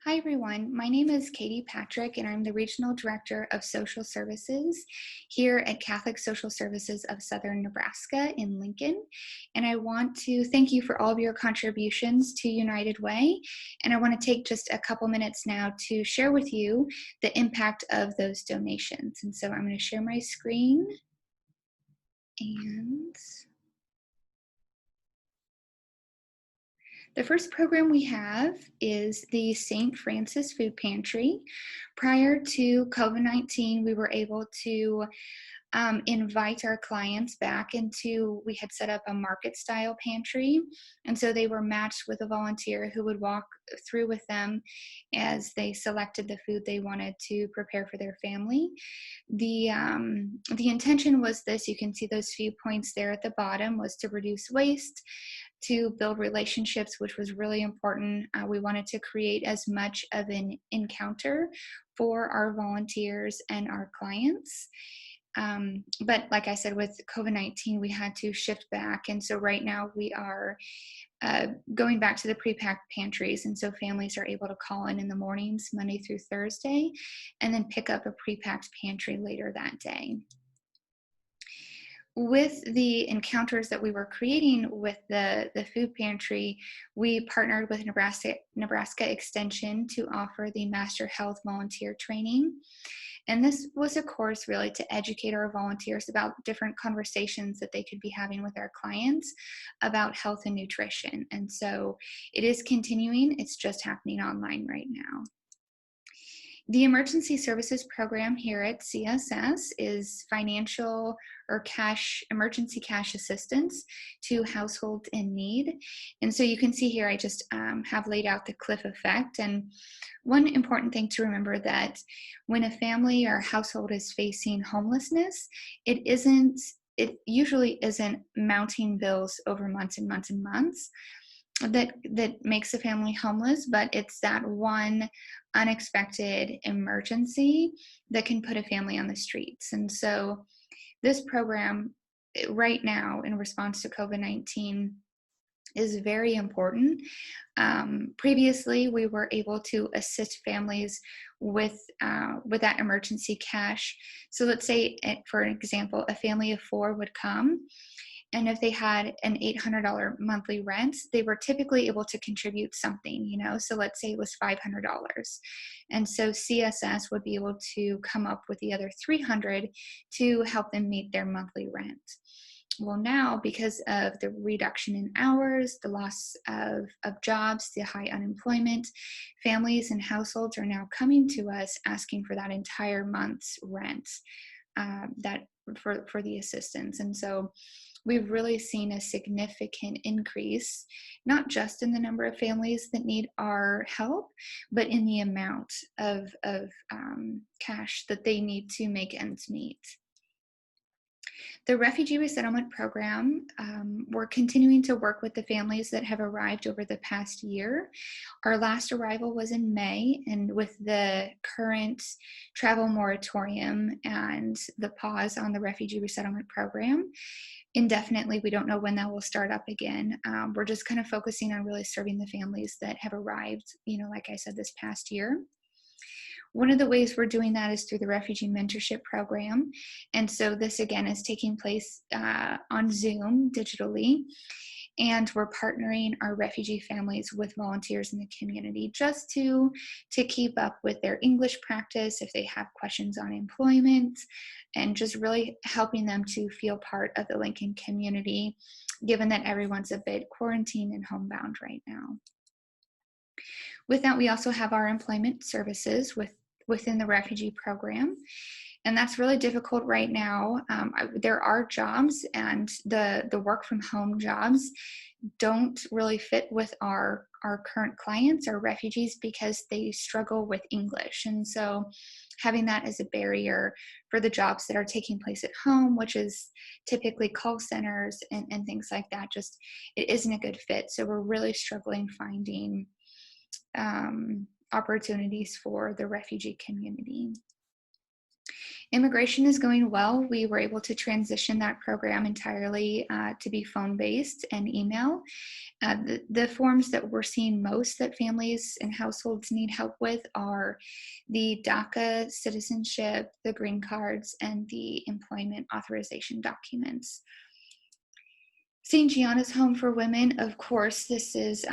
Hi, everyone. My name is Katie Patrick, and I'm the Regional Director of Social Services here at Catholic Social Services of Southern Nebraska in Lincoln. And I want to thank you for all of your contributions to United Way. And I want to take just a couple minutes now to share with you the impact of those donations. And so I'm going to share my screen and the first program we have is the St. Francis Food Pantry. Prior to COVID-19, we were able to invite our clients back into, we had set up a market style pantry. And so they were matched with a volunteer who would walk through with them as they selected the food they wanted to prepare for their family. The intention was this, you can see those few points there at the bottom, was to reduce waste, to build relationships, which was really important. We wanted to create as much of an encounter for our volunteers and our clients. But like I said, with COVID-19, we had to shift back. And so right now we are going back to the pre-packed pantries. And so families are able to call in the mornings, Monday through Thursday, and then pick up a pre-packed pantry later that day. With the encounters that we were creating with the food pantry, we partnered with Nebraska Extension to offer the Master Health Volunteer Training. And this was a course really to educate our volunteers about different conversations that they could be having with our clients about health and nutrition. And so it is continuing, it's just happening online right now. The Emergency Services Program here at CSS is financial or emergency cash assistance to households in need. And so you can see here, I just have laid out the cliff effect. And one important thing to remember that when a family or household is facing homelessness, it usually isn't mounting bills over months and months and months that makes a family homeless, but it's that one unexpected emergency that can put a family on the streets. And so this program right now, in response to COVID-19, is very important. Previously, we were able to assist families with that emergency cash. So let's say, for an example, a family of 4 would come, and if they had an $800 monthly rent, they were typically able to contribute something, so let's say it was $500. And so CSS would be able to come up with the other $300 to help them meet their monthly rent. Well, now, because of the reduction in hours, the loss of jobs, the high unemployment, families and households are now coming to us asking for that entire month's rent for the assistance. And so we've really seen a significant increase, not just in the number of families that need our help, but in the amount of cash that they need to make ends meet. The Refugee Resettlement Program, we're continuing to work with the families that have arrived over the past year. Our last arrival was in May, and with the current travel moratorium and the pause on the Refugee Resettlement Program, indefinitely, we don't know when that will start up again. We're just kind of focusing on really serving the families that have arrived, like I said, this past year. One of the ways we're doing that is through the Refugee Mentorship Program. And so this, again, is taking place on Zoom digitally. And we're partnering our refugee families with volunteers in the community just to keep up with their English practice, if they have questions on employment, and just really helping them to feel part of the Lincoln community, given that everyone's a bit quarantined and homebound right now. With that, we also have our employment services within the refugee program. And that's really difficult right now. There are jobs, and the work from home jobs don't really fit with our current clients, our refugees, because they struggle with English. And so having that as a barrier for the jobs that are taking place at home, which is typically call centers and things like that, just it isn't a good fit. So we're really struggling finding opportunities for the refugee community. Immigration is going well. We were able to transition that program entirely to be phone-based and email. The forms that we're seeing most that families and households need help with are the DACA citizenship, the green cards, and the employment authorization documents. St. Gianna's Home for Women, of course, this is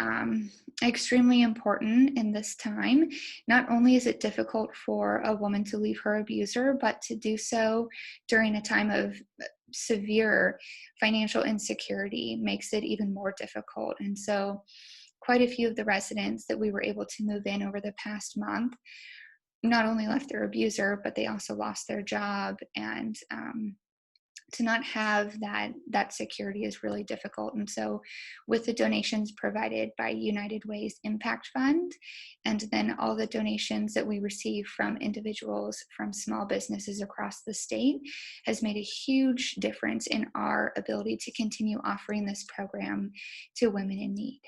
extremely important in this time. Not only is it difficult for a woman to leave her abuser, but to do so during a time of severe financial insecurity makes it even more difficult. And so quite a few of the residents that we were able to move in over the past month not only left their abuser, but they also lost their job, and to not have that security is really difficult. And so with the donations provided by United Way's Impact Fund, and then all the donations that we receive from individuals from small businesses across the state, has made a huge difference in our ability to continue offering this program to women in need.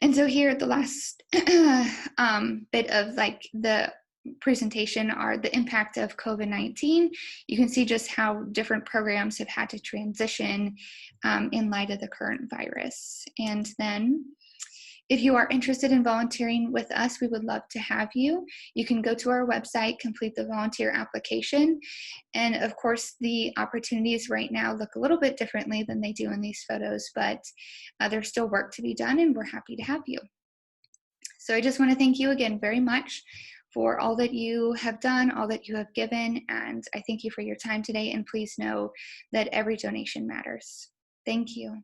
And so here at the last bit of like the presentation are the impact of COVID-19. You can see just how different programs have had to transition in light of the current virus. And then if you are interested in volunteering with us, we would love to have you. You can go to our website, complete the volunteer application. And of course, the opportunities right now look a little bit differently than they do in these photos, but there's still work to be done, and we're happy to have you. So I just want to thank you again very much for all that you have done, all that you have given, and I thank you for your time today, and please know that every donation matters. Thank you.